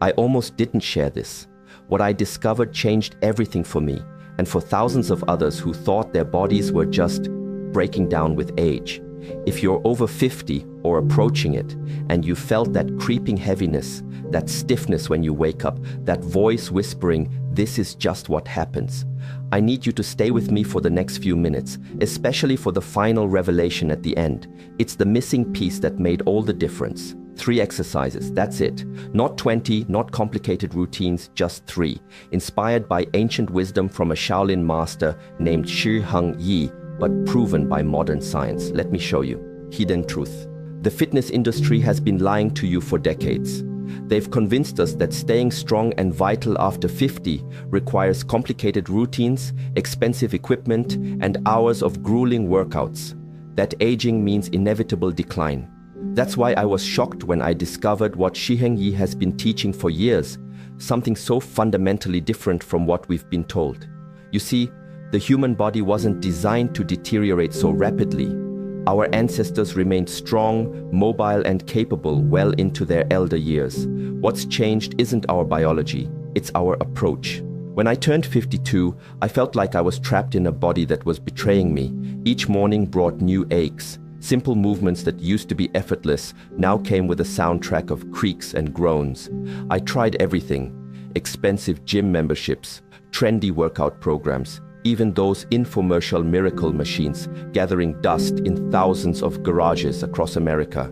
I almost didn't share this. What I discovered changed everything for me and for thousands of others who thought their bodies were just breaking down with age. If you're over 50 or approaching it and you felt that creeping heaviness, that stiffness when you wake up, that voice whispering, "This is just what happens," I need you to stay with me for the next few minutes, especially for the final revelation at the end. It's the missing piece that made all the difference. 3 exercises, that's it. Not 20, not complicated routines, just 3. Inspired by ancient wisdom from a Shaolin master named Shi Heng Yi, but proven by modern science. Let me show you. Hidden truth. The fitness industry has been lying to you for decades. They've convinced us that staying strong and vital after 50 requires complicated routines, expensive equipment, and hours of grueling workouts. That aging means inevitable decline. That's why I was shocked when I discovered what Shi Heng Yi has been teaching for years, something so fundamentally different from what we've been told. You see, the human body wasn't designed to deteriorate so rapidly. Our ancestors remained strong, mobile, and capable well into their elder years. What's changed isn't our biology, it's our approach. When I turned 52, I felt like I was trapped in a body that was betraying me. Each morning brought new aches. Simple movements that used to be effortless now came with a soundtrack of creaks and groans. I tried everything: expensive gym memberships, trendy workout programs, even those infomercial miracle machines gathering dust in thousands of garages across America.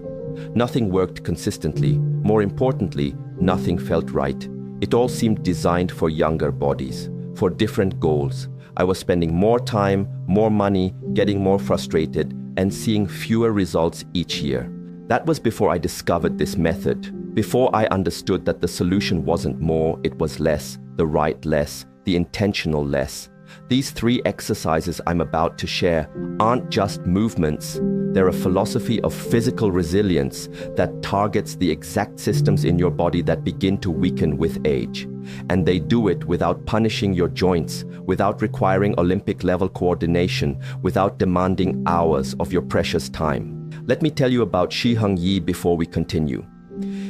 Nothing worked consistently. More importantly, nothing felt right. It all seemed designed for younger bodies, for different goals. I was spending more time, more money, getting more frustrated, and seeing fewer results each year. That was before I discovered this method, before I understood that the solution wasn't more, it was less, the right less, the intentional less. These 3 exercises I'm about to share aren't just movements. They're a philosophy of physical resilience that targets the exact systems in your body that begin to weaken with age. And they do it without punishing your joints, without requiring Olympic-level coordination, without demanding hours of your precious time. Let me tell you about Shi Heng Yi before we continue.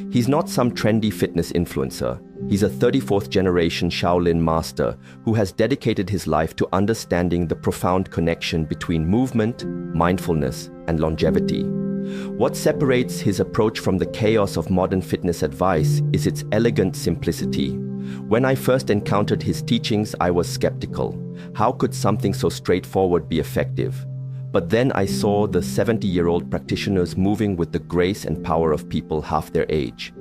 He's not some trendy fitness influencer. He's a 34th generation Shaolin master who has dedicated his life to understanding the profound connection between movement, mindfulness, and longevity. What separates his approach from the chaos of modern fitness advice is its elegant simplicity. When I first encountered his teachings, I was skeptical. How could something so straightforward be effective? But then I saw the 70-year-old practitioners moving with the grace and power of people half their age.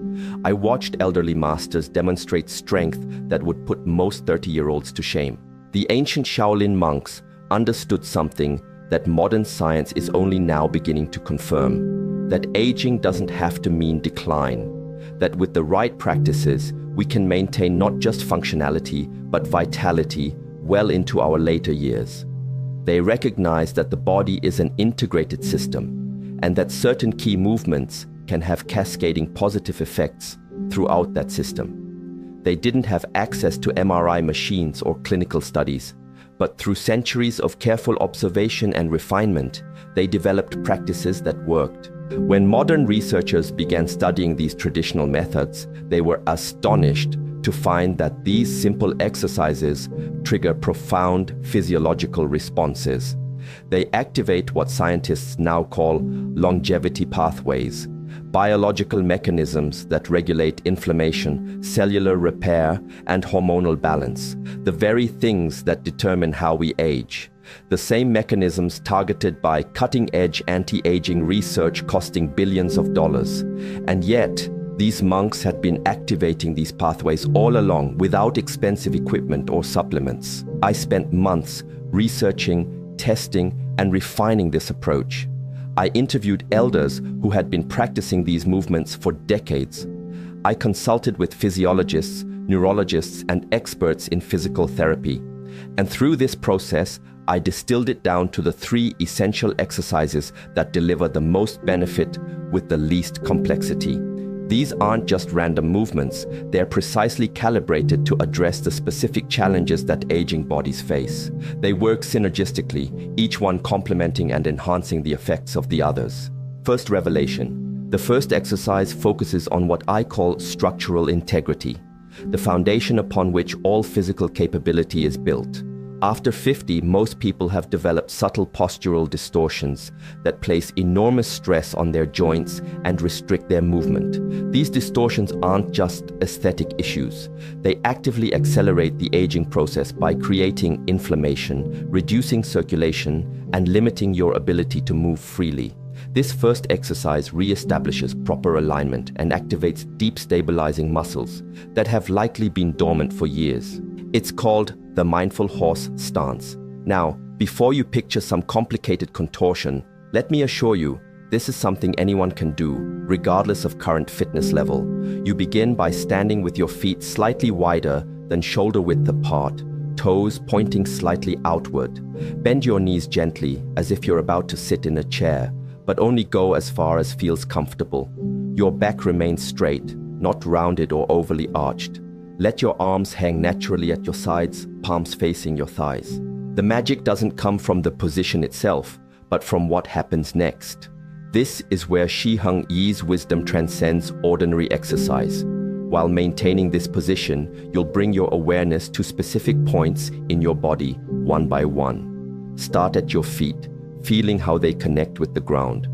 I watched elderly masters demonstrate strength that would put most 30-year-olds to shame. The ancient Shaolin monks understood something that modern science is only now beginning to confirm: that aging doesn't have to mean decline, that with the right practices, we can maintain not just functionality, but vitality well into our later years. They recognize that the body is an integrated system, and that certain key movements can have cascading positive effects throughout that system. They didn't have access to MRI machines or clinical studies, but through centuries of careful observation and refinement, they developed practices that worked. When modern researchers began studying these traditional methods, they were astonished to find that these simple exercises trigger profound physiological responses. They activate what scientists now call longevity pathways, biological mechanisms that regulate inflammation, cellular repair, and hormonal balance, the very things that determine how we age. The same mechanisms targeted by cutting-edge anti-aging research costing billions of dollars. And yet, these monks had been activating these pathways all along without expensive equipment or supplements. I spent months researching, testing, and refining this approach. I interviewed elders who had been practicing these movements for decades. I consulted with physiologists, neurologists, and experts in physical therapy. And through this process, I distilled it down to the 3 essential exercises that deliver the most benefit with the least complexity. These aren't just random movements, they're precisely calibrated to address the specific challenges that aging bodies face. They work synergistically, each one complementing and enhancing the effects of the others. First revelation: The first exercise focuses on what I call structural integrity, the foundation upon which all physical capability is built. After 50, most people have developed subtle postural distortions that place enormous stress on their joints and restrict their movement. These distortions aren't just aesthetic issues. They actively accelerate the aging process by creating inflammation, reducing circulation, and limiting your ability to move freely. This first exercise reestablishes proper alignment and activates deep stabilizing muscles that have likely been dormant for years. It's called the mindful horse stance. Now, before you picture some complicated contortion, let me assure you, this is something anyone can do, regardless of current fitness level. You begin by standing with your feet slightly wider than shoulder width apart, toes pointing slightly outward. Bend your knees gently, as if you're about to sit in a chair, but only go as far as feels comfortable. Your back remains straight, not rounded or overly arched. Let your arms hang naturally at your sides, palms facing your thighs. The magic doesn't come from the position itself, but from what happens next. This is where Shi Heng Yi's wisdom transcends ordinary exercise. While maintaining this position, you'll bring your awareness to specific points in your body, one by one. Start at your feet, feeling how they connect with the ground.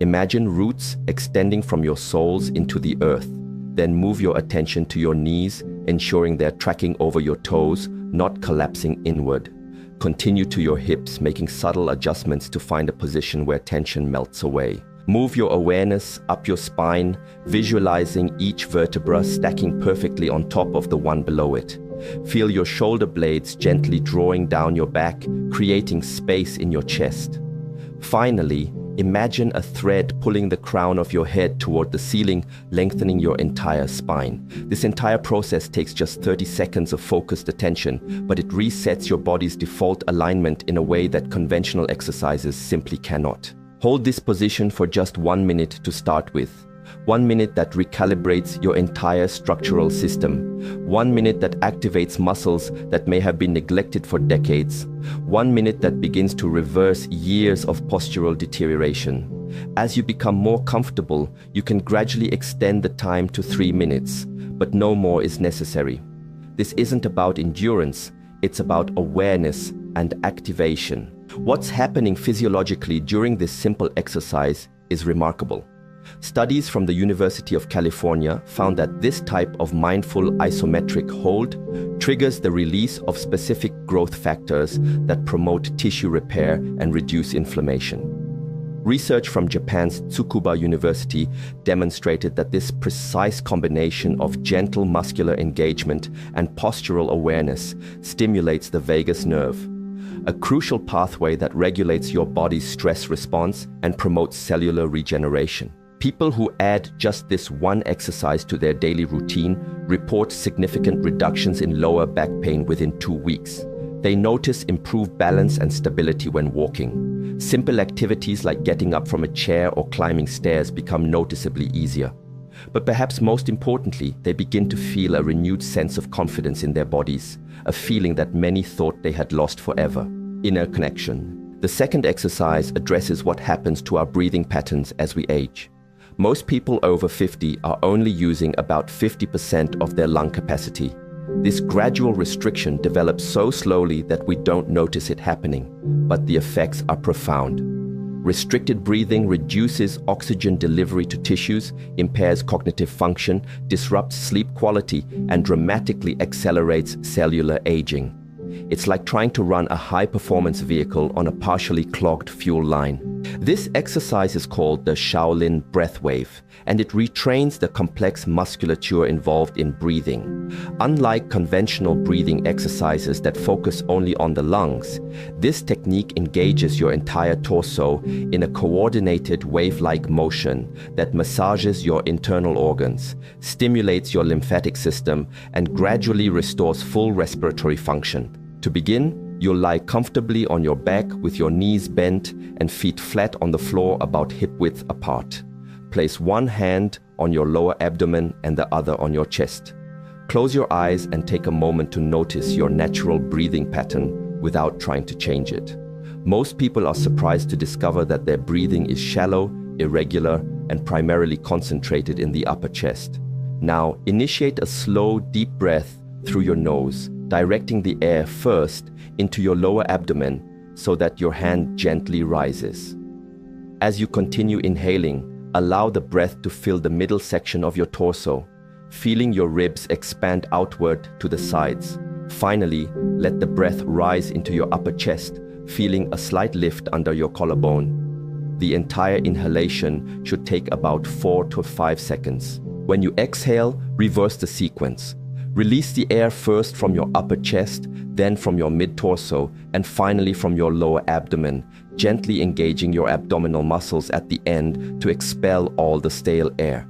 Imagine roots extending from your soles into the earth. Then move your attention to your knees, ensuring they're tracking over your toes, not collapsing inward. Continue to your hips, making subtle adjustments to find a position where tension melts away. Move your awareness up your spine, visualizing each vertebra stacking perfectly on top of the one below it. Feel your shoulder blades gently drawing down your back, creating space in your chest. Finally, imagine a thread pulling the crown of your head toward the ceiling, lengthening your entire spine. This entire process takes just 30 seconds of focused attention, but it resets your body's default alignment in a way that conventional exercises simply cannot. Hold this position for just 1 minute to start with. 1 minute that recalibrates your entire structural system. 1 minute that activates muscles that may have been neglected for decades. 1 minute that begins to reverse years of postural deterioration. As you become more comfortable, you can gradually extend the time to 3 minutes, but no more is necessary. This isn't about endurance, it's about awareness and activation. What's happening physiologically during this simple exercise is remarkable. Studies from the University of California found that this type of mindful isometric hold triggers the release of specific growth factors that promote tissue repair and reduce inflammation. Research from Japan's Tsukuba University demonstrated that this precise combination of gentle muscular engagement and postural awareness stimulates the vagus nerve, a crucial pathway that regulates your body's stress response and promotes cellular regeneration. People who add just this one exercise to their daily routine report significant reductions in lower back pain within 2 weeks. They notice improved balance and stability when walking. Simple activities like getting up from a chair or climbing stairs become noticeably easier. But perhaps most importantly, they begin to feel a renewed sense of confidence in their bodies, a feeling that many thought they had lost forever. Inner connection. The second exercise addresses what happens to our breathing patterns as we age. Most people over 50 are only using about 50% of their lung capacity. This gradual restriction develops so slowly that we don't notice it happening, but the effects are profound. Restricted breathing reduces oxygen delivery to tissues, impairs cognitive function, disrupts sleep quality, and dramatically accelerates cellular aging. It's like trying to run a high-performance vehicle on a partially clogged fuel line. This exercise is called the Shaolin breath wave, and it retrains the complex musculature involved in breathing. Unlike conventional breathing exercises that focus only on the lungs, this technique engages your entire torso in a coordinated wave-like motion that massages your internal organs, stimulates your lymphatic system, and gradually restores full respiratory function. To begin, you'll lie comfortably on your back with your knees bent and feet flat on the floor about hip-width apart. Place one hand on your lower abdomen and the other on your chest. Close your eyes and take a moment to notice your natural breathing pattern without trying to change it. Most people are surprised to discover that their breathing is shallow, irregular, and primarily concentrated in the upper chest. Now, initiate a slow, deep breath through your nose, directing the air first into your lower abdomen so that your hand gently rises. As you continue inhaling, allow the breath to fill the middle section of your torso, feeling your ribs expand outward to the sides. Finally, let the breath rise into your upper chest, feeling a slight lift under your collarbone. The entire inhalation should take about 4 to 5 seconds. When you exhale, reverse the sequence. Release the air first from your upper chest, then from your mid-torso, and finally from your lower abdomen, gently engaging your abdominal muscles at the end to expel all the stale air.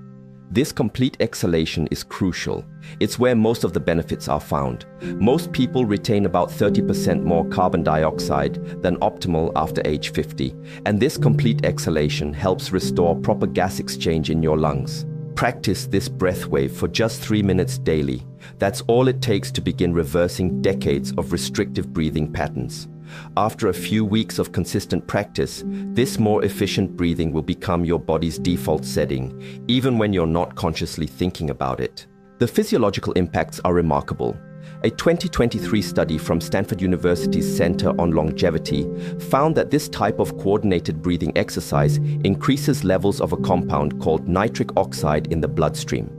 This complete exhalation is crucial. It's where most of the benefits are found. Most people retain about 30% more carbon dioxide than optimal after age 50, and this complete exhalation helps restore proper gas exchange in your lungs. Practice this breath wave for just 3 minutes daily. That's all it takes to begin reversing decades of restrictive breathing patterns. After a few weeks of consistent practice, this more efficient breathing will become your body's default setting, even when you're not consciously thinking about it. The physiological impacts are remarkable. A 2023 study from Stanford University's Center on Longevity found that this type of coordinated breathing exercise increases levels of a compound called nitric oxide in the bloodstream.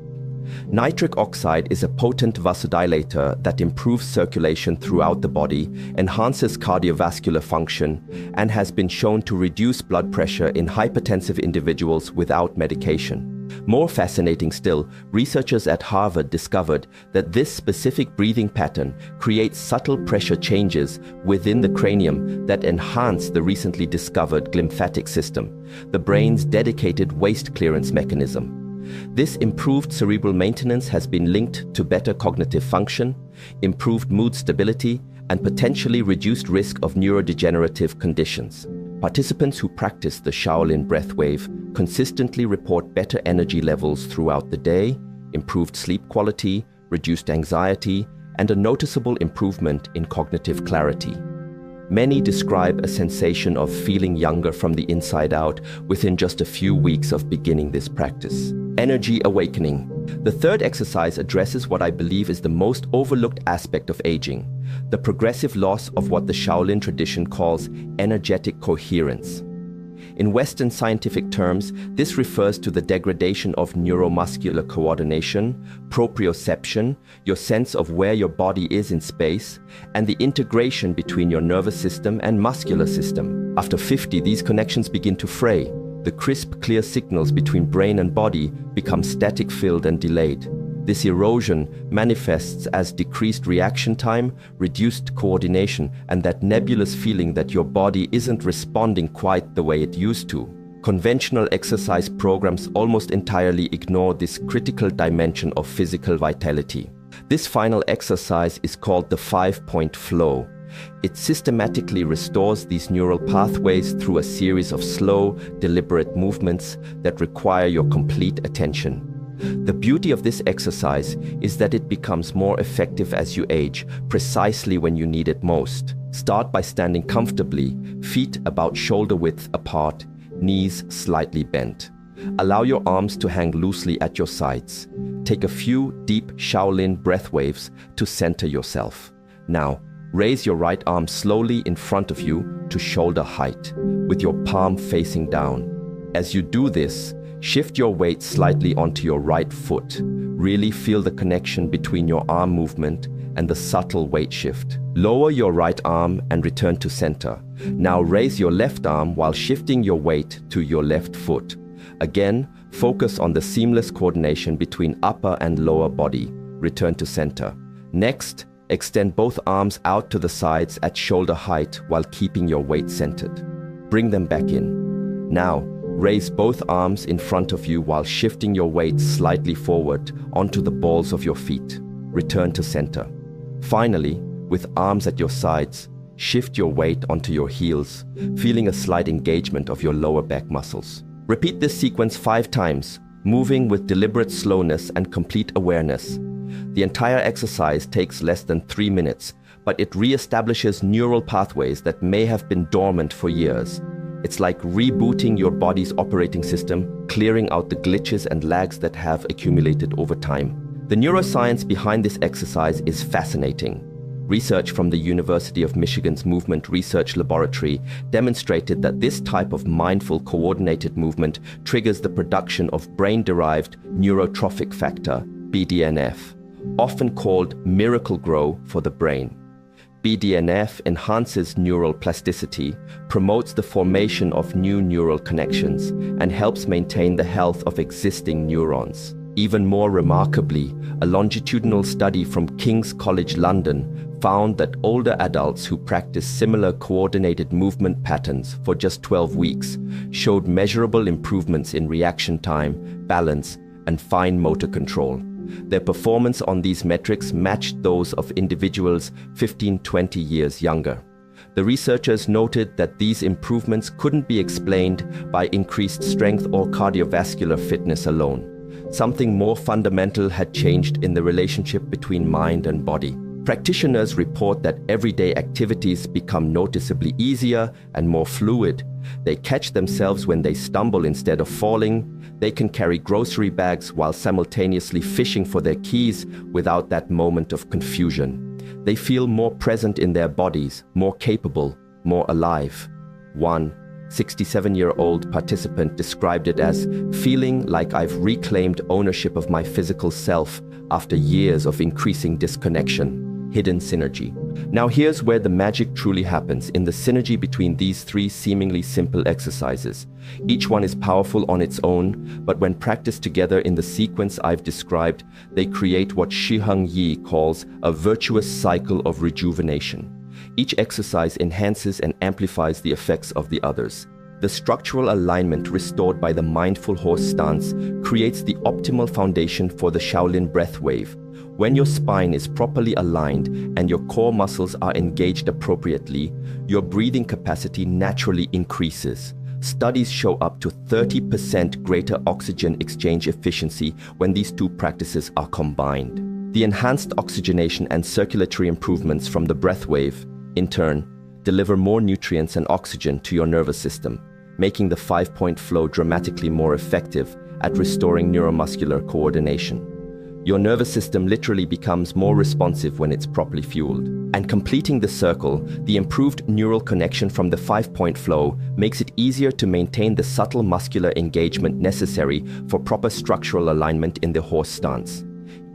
Nitric oxide is a potent vasodilator that improves circulation throughout the body, enhances cardiovascular function, and has been shown to reduce blood pressure in hypertensive individuals without medication. More fascinating still, researchers at Harvard discovered that this specific breathing pattern creates subtle pressure changes within the cranium that enhance the recently discovered glymphatic system, the brain's dedicated waste clearance mechanism. This improved cerebral maintenance has been linked to better cognitive function, improved mood stability, and potentially reduced risk of neurodegenerative conditions. Participants who practice the Shaolin breath wave consistently report better energy levels throughout the day, improved sleep quality, reduced anxiety, and a noticeable improvement in cognitive clarity. Many describe a sensation of feeling younger from the inside out within just a few weeks of beginning this practice. Energy awakening. The third exercise addresses what I believe is the most overlooked aspect of aging, the progressive loss of what the Shaolin tradition calls energetic coherence. In Western scientific terms, this refers to the degradation of neuromuscular coordination, proprioception, your sense of where your body is in space, and the integration between your nervous system and muscular system. After 50, these connections begin to fray. The crisp, clear signals between brain and body become static-filled and delayed. This erosion manifests as decreased reaction time, reduced coordination, and that nebulous feeling that your body isn't responding quite the way it used to. Conventional exercise programs almost entirely ignore this critical dimension of physical vitality. This final exercise is called the 5-point flow. It systematically restores these neural pathways through a series of slow, deliberate movements that require your complete attention. The beauty of this exercise is that it becomes more effective as you age, precisely when you need it most. Start by standing comfortably, feet about shoulder width apart, knees slightly bent. Allow your arms to hang loosely at your sides. Take a few deep Shaolin breath waves to center yourself. Now, raise your right arm slowly in front of you to shoulder height, with your palm facing down. As you do this, shift your weight slightly onto your right foot. Really feel the connection between your arm movement and the subtle weight shift. Lower your right arm and return to center. Now raise your left arm while shifting your weight to your left foot. Again, focus on the seamless coordination between upper and lower body. Return to center. Next, extend both arms out to the sides at shoulder height while keeping your weight centered. Bring them back in. Now, raise both arms in front of you while shifting your weight slightly forward onto the balls of your feet. Return to center. Finally, with arms at your sides, shift your weight onto your heels, feeling a slight engagement of your lower back muscles. Repeat this sequence 5 times, moving with deliberate slowness and complete awareness. The entire exercise takes less than 3 minutes, but it reestablishes neural pathways that may have been dormant for years. It's like rebooting your body's operating system, clearing out the glitches and lags that have accumulated over time. The neuroscience behind this exercise is fascinating. Research from the University of Michigan's Movement Research Laboratory demonstrated that this type of mindful coordinated movement triggers the production of brain-derived neurotrophic factor, BDNF, often called miracle-grow for the brain. BDNF enhances neural plasticity, promotes the formation of new neural connections, and helps maintain the health of existing neurons. Even more remarkably, a longitudinal study from King's College London found that older adults who practiced similar coordinated movement patterns for just 12 weeks showed measurable improvements in reaction time, balance, and fine motor control. Their performance on these metrics matched those of individuals 15-20 years younger. The researchers noted that these improvements couldn't be explained by increased strength or cardiovascular fitness alone. Something more fundamental had changed in the relationship between mind and body. Practitioners report that everyday activities become noticeably easier and more fluid. They catch themselves when they stumble instead of falling. They can carry grocery bags while simultaneously fishing for their keys without that moment of confusion. They feel more present in their bodies, more capable, more alive. One 67-year-old participant described it as feeling like I've reclaimed ownership of my physical self after years of increasing disconnection. Hidden synergy. Now here's where the magic truly happens, in the synergy between these three seemingly simple exercises. Each one is powerful on its own, but when practiced together in the sequence I've described, they create what Shihang Yi calls a virtuous cycle of rejuvenation. Each exercise enhances and amplifies the effects of the others. The structural alignment restored by the mindful horse stance creates the optimal foundation for the Shaolin breath wave. When your spine is properly aligned and your core muscles are engaged appropriately, your breathing capacity naturally increases. Studies show up to 30% greater oxygen exchange efficiency when these two practices are combined. The enhanced oxygenation and circulatory improvements from the breath wave, in turn, deliver more nutrients and oxygen to your nervous system, making the 5-point flow dramatically more effective at restoring neuromuscular coordination. Your nervous system literally becomes more responsive when it's properly fueled. And completing the circle, the improved neural connection from the 5-point flow makes it easier to maintain the subtle muscular engagement necessary for proper structural alignment in the horse stance.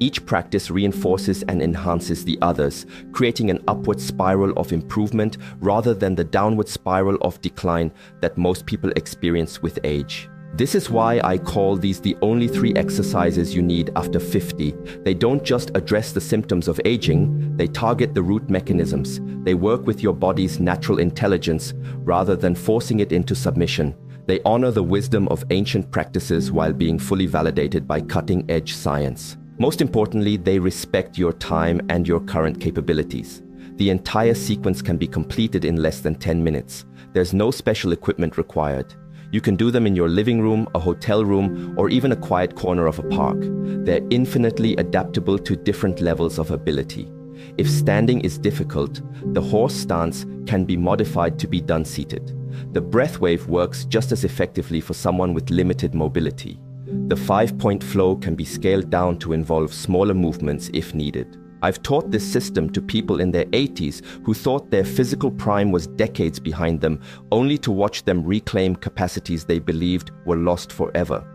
Each practice reinforces and enhances the others, creating an upward spiral of improvement rather than the downward spiral of decline that most people experience with age. This is why I call these the only 3 exercises you need after 50. They don't just address the symptoms of aging, they target the root mechanisms. They work with your body's natural intelligence rather than forcing it into submission. They honor the wisdom of ancient practices while being fully validated by cutting-edge science. Most importantly, they respect your time and your current capabilities. The entire sequence can be completed in less than 10 minutes. There's no special equipment required. You can do them in your living room, a hotel room, or even a quiet corner of a park. They're infinitely adaptable to different levels of ability. If standing is difficult, the horse stance can be modified to be done seated. The breath wave works just as effectively for someone with limited mobility. The 5-point flow can be scaled down to involve smaller movements if needed. I've taught this system to people in their 80s who thought their physical prime was decades behind them, only to watch them reclaim capacities they believed were lost forever.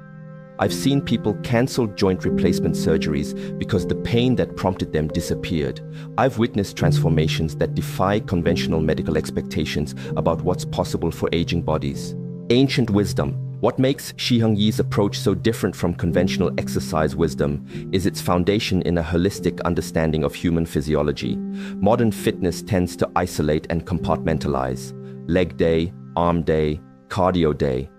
I've seen people cancel joint replacement surgeries because the pain that prompted them disappeared. I've witnessed transformations that defy conventional medical expectations about what's possible for aging bodies. Ancient wisdom. What makes Shihang Yi's approach so different from conventional exercise wisdom is its foundation in a holistic understanding of human physiology. Modern fitness tends to isolate and compartmentalize. Leg day, arm day, cardio day.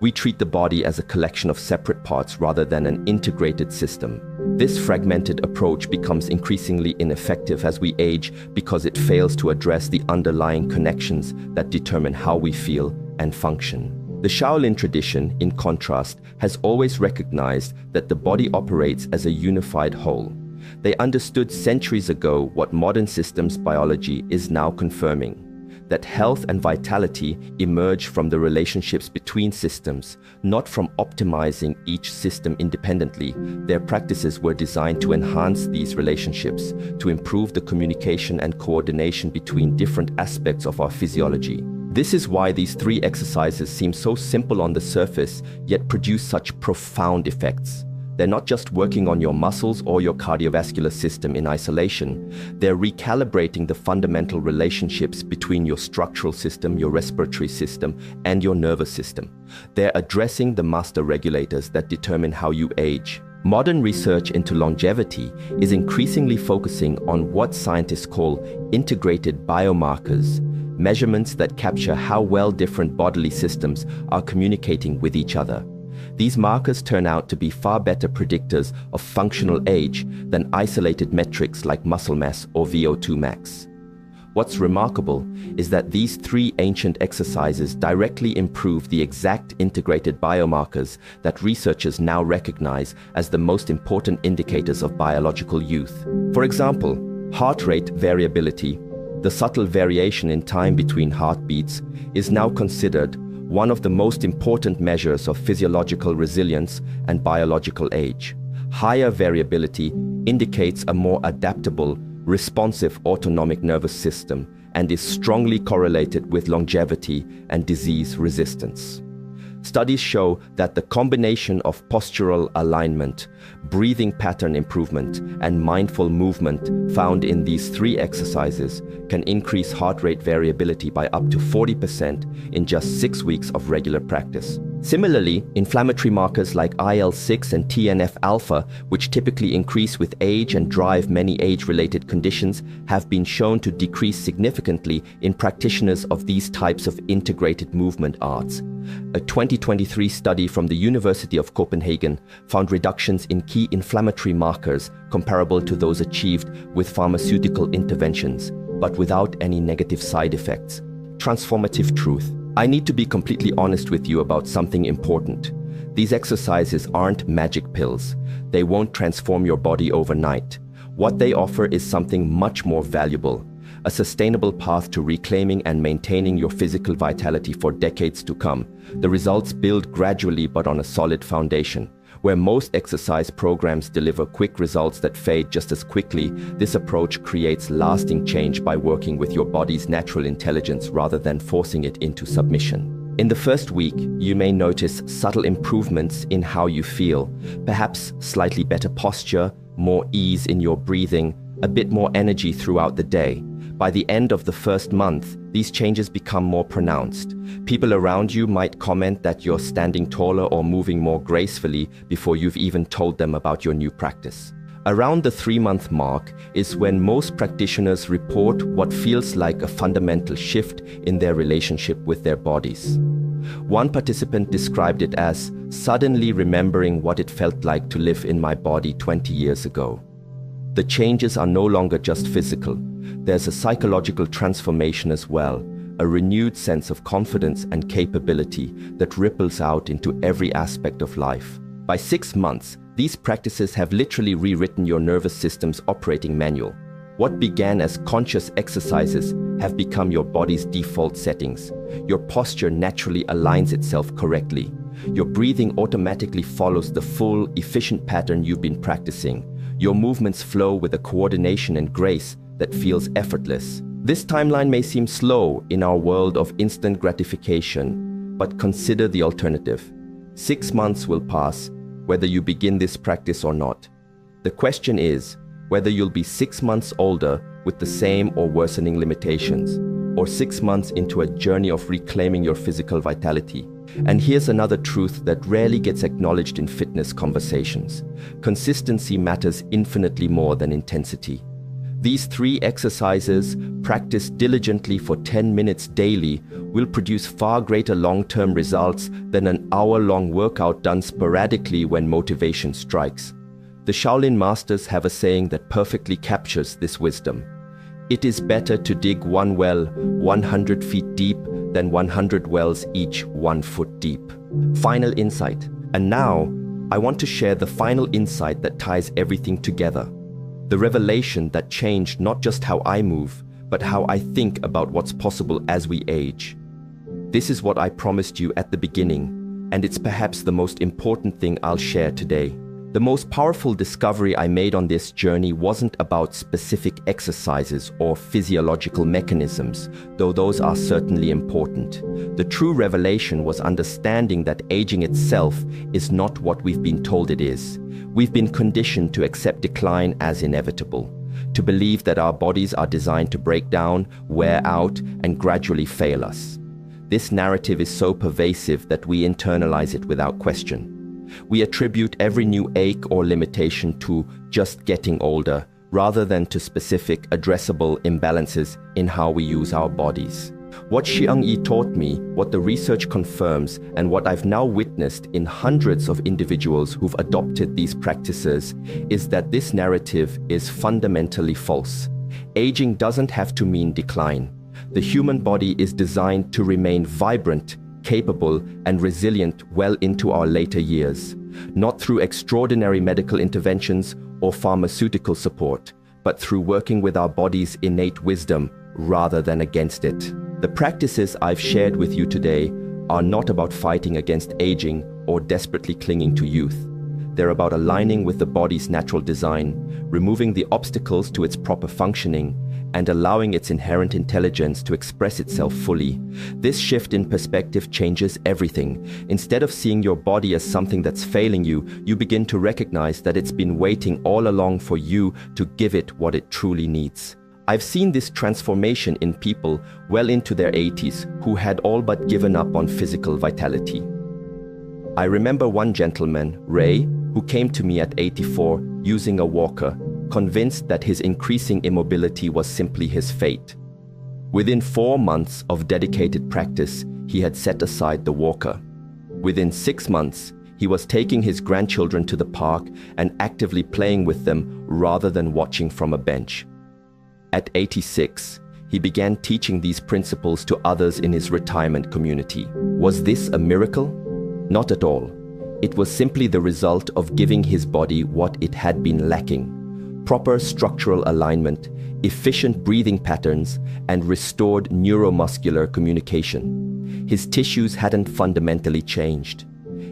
We treat the body as a collection of separate parts rather than an integrated system. This fragmented approach becomes increasingly ineffective as we age because it fails to address the underlying connections that determine how we feel and function. The Shaolin tradition, in contrast, has always recognized that the body operates as a unified whole. They understood centuries ago what modern systems biology is now confirming, that health and vitality emerge from the relationships between systems, not from optimizing each system independently. Their practices were designed to enhance these relationships, to improve the communication and coordination between different aspects of our physiology. This is why these 3 exercises seem so simple on the surface, yet produce such profound effects. They're not just working on your muscles or your cardiovascular system in isolation. They're recalibrating the fundamental relationships between your structural system, your respiratory system, and your nervous system. They're addressing the master regulators that determine how you age. Modern research into longevity is increasingly focusing on what scientists call integrated biomarkers, measurements that capture how well different bodily systems are communicating with each other. These markers turn out to be far better predictors of functional age than isolated metrics like muscle mass or VO2 max. What's remarkable is that these 3 ancient exercises directly improve the exact integrated biomarkers that researchers now recognize as the most important indicators of biological youth. For example, heart rate variability, the subtle variation in time between heartbeats, is now considered one of the most important measures of physiological resilience and biological age. Higher variability indicates a more adaptable, responsive autonomic nervous system and is strongly correlated with longevity and disease resistance. Studies show that the combination of postural alignment, breathing pattern improvement, and mindful movement found in these 3 exercises can increase heart rate variability by up to 40% in just 6 weeks of regular practice. Similarly, inflammatory markers like IL-6 and TNF-alpha, which typically increase with age and drive many age-related conditions, have been shown to decrease significantly in practitioners of these types of integrated movement arts. A 2023 study from the University of Copenhagen found reductions in key inflammatory markers comparable to those achieved with pharmaceutical interventions, but without any negative side effects. Transformative truth. I need to be completely honest with you about something important. These exercises aren't magic pills. They won't transform your body overnight. What they offer is something much more valuable, a sustainable path to reclaiming and maintaining your physical vitality for decades to come. The results build gradually but on a solid foundation. Where most exercise programs deliver quick results that fade just as quickly, this approach creates lasting change by working with your body's natural intelligence rather than forcing it into submission. In the first week, you may notice subtle improvements in how you feel, perhaps slightly better posture, more ease in your breathing, a bit more energy throughout the day. By the end of the first month, these changes become more pronounced. People around you might comment that you're standing taller or moving more gracefully before you've even told them about your new practice. Around the 3-month mark is when most practitioners report what feels like a fundamental shift in their relationship with their bodies. One participant described it as suddenly remembering what it felt like to live in my body 20 years ago. The changes are no longer just physical. There's a psychological transformation as well, a renewed sense of confidence and capability that ripples out into every aspect of life. By 6 months, these practices have literally rewritten your nervous system's operating manual. What began as conscious exercises have become your body's default settings. Your posture naturally aligns itself correctly. Your breathing automatically follows the full, efficient pattern you've been practicing. Your movements flow with a coordination and grace that feels effortless. This timeline may seem slow in our world of instant gratification, but consider the alternative. 6 months will pass, whether you begin this practice or not. The question is whether you'll be 6 months older with the same or worsening limitations, or 6 months into a journey of reclaiming your physical vitality. And here's another truth that rarely gets acknowledged in fitness conversations. Consistency matters infinitely more than intensity. These 3 exercises, practiced diligently for 10 minutes daily, will produce far greater long-term results than an hour-long workout done sporadically when motivation strikes. The Shaolin masters have a saying that perfectly captures this wisdom. It is better to dig one well 100 feet deep than 100 wells each 1 foot deep. Final insight. And now, I want to share the final insight that ties everything together. The revelation that changed not just how I move, but how I think about what's possible as we age. This is what I promised you at the beginning, and it's perhaps the most important thing I'll share today. The most powerful discovery I made on this journey wasn't about specific exercises or physiological mechanisms, though those are certainly important. The true revelation was understanding that aging itself is not what we've been told it is. We've been conditioned to accept decline as inevitable, to believe that our bodies are designed to break down, wear out, and gradually fail us. This narrative is so pervasive that we internalize it without question. We attribute every new ache or limitation to just getting older, rather than to specific, addressable imbalances in how we use our bodies. What Xiang-Yi taught me, what the research confirms, and what I've now witnessed in hundreds of individuals who've adopted these practices is that this narrative is fundamentally false. Aging doesn't have to mean decline. The human body is designed to remain vibrant, capable, and resilient well into our later years, not through extraordinary medical interventions or pharmaceutical support, but through working with our body's innate wisdom rather than against it. The practices I've shared with you today are not about fighting against aging or desperately clinging to youth. They're about aligning with the body's natural design, removing the obstacles to its proper functioning, and allowing its inherent intelligence to express itself fully. This shift in perspective changes everything. Instead of seeing your body as something that's failing you, you begin to recognize that it's been waiting all along for you to give it what it truly needs. I've seen this transformation in people well into their 80s who had all but given up on physical vitality. I remember one gentleman, Ray, who came to me at 84 using a walker, convinced that his increasing immobility was simply his fate. Within 4 months of dedicated practice, he had set aside the walker. Within 6 months, he was taking his grandchildren to the park and actively playing with them rather than watching from a bench. At 86, he began teaching these principles to others in his retirement community. Was this a miracle? Not at all. It was simply the result of giving his body what it had been lacking: proper structural alignment, efficient breathing patterns, and restored neuromuscular communication. His tissues hadn't fundamentally changed.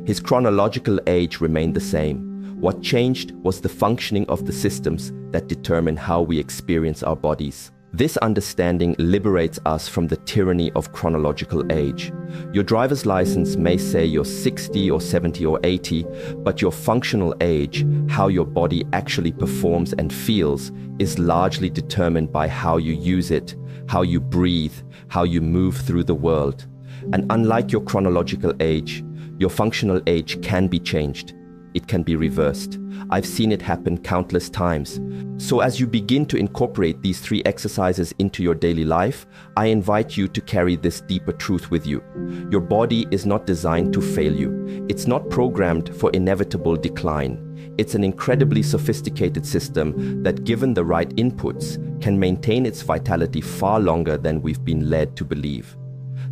His chronological age remained the same. What changed was the functioning of the systems that determine how we experience our bodies. This understanding liberates us from the tyranny of chronological age. Your driver's license may say you're 60 or 70 or 80, but your functional age, how your body actually performs and feels, is largely determined by how you use it, how you breathe, how you move through the world. And unlike your chronological age, your functional age can be changed. It can be reversed. I've seen it happen countless times. So as you begin to incorporate these 3 exercises into your daily life, I invite you to carry this deeper truth with you. Your body is not designed to fail you. It's not programmed for inevitable decline. It's an incredibly sophisticated system that, given the right inputs, can maintain its vitality far longer than we've been led to believe.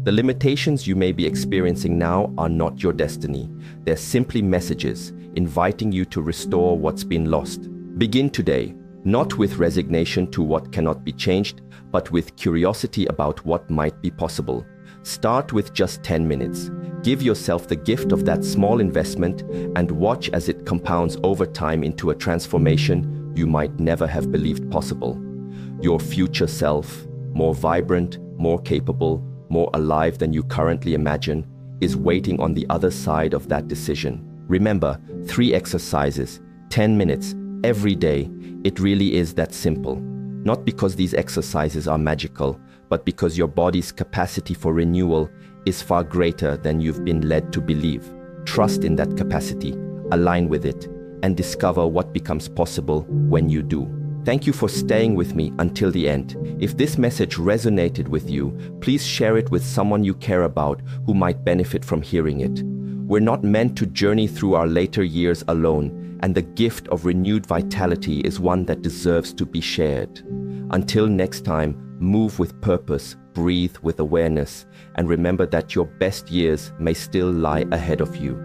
The limitations you may be experiencing now are not your destiny. They're simply messages inviting you to restore what's been lost. Begin today, not with resignation to what cannot be changed, but with curiosity about what might be possible. Start with just 10 minutes. Give yourself the gift of that small investment and watch as it compounds over time into a transformation you might never have believed possible. Your future self, more vibrant, more capable, more alive than you currently imagine, is waiting on the other side of that decision. Remember, 3 exercises, 10 minutes, every day. It really is that simple. Not because these exercises are magical, but because your body's capacity for renewal is far greater than you've been led to believe. Trust in that capacity, align with it, and discover what becomes possible when you do. Thank you for staying with me until the end. If this message resonated with you, please share it with someone you care about who might benefit from hearing it. We're not meant to journey through our later years alone, and the gift of renewed vitality is one that deserves to be shared. Until next time, move with purpose, breathe with awareness, and remember that your best years may still lie ahead of you.